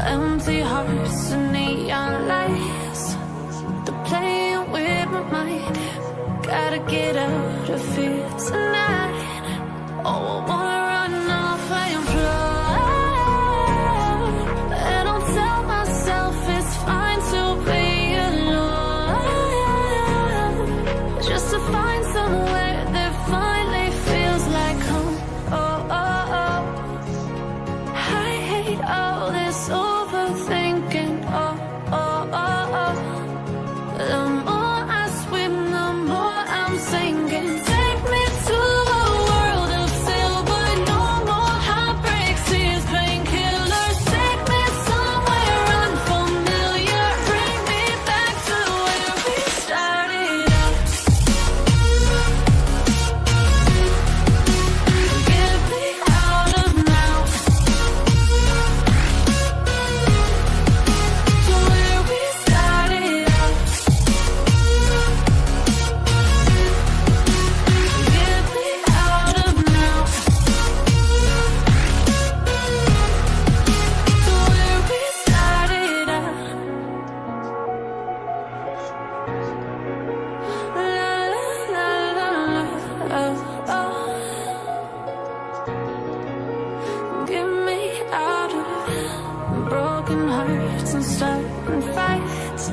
Empty hearts and neon lights, they're playing with my mind. Gotta get out of here tonight. Oh, I wanna run off and fly, and I'll tell myself it's fine to be alone, just to find somewhere that finally feels like home. Oh, oh, oh. I hate all this overthinking. Oh, oh, oh, oh. The more I swim, the more I'm sinking. Take me to a world of silver, no more heartbreaks, tears, painkillers. Take me somewhere unfamiliar, bring me back to where we started out. Get me out of now, to where we started out. Get me out of now, to where we started out. La la la la, oh, oh. Get me out of broken hearts and starting fights,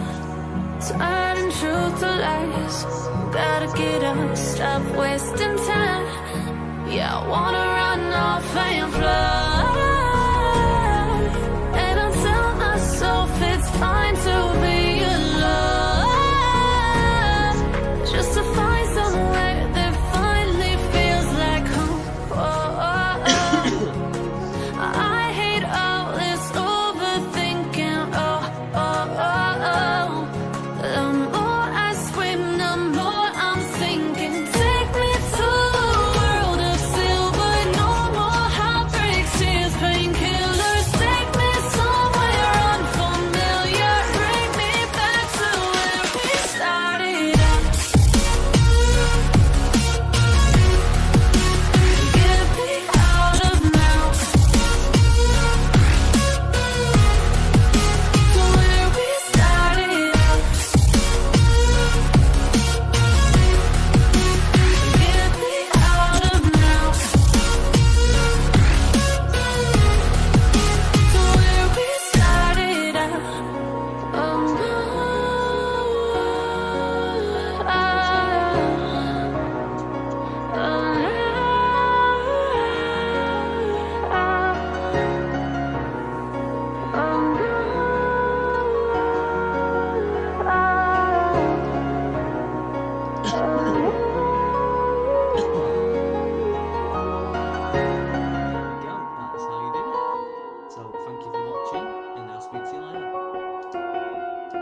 turning truth to lies. Gotta get up, stop wasting time. Yeah, I wanna run off and fly.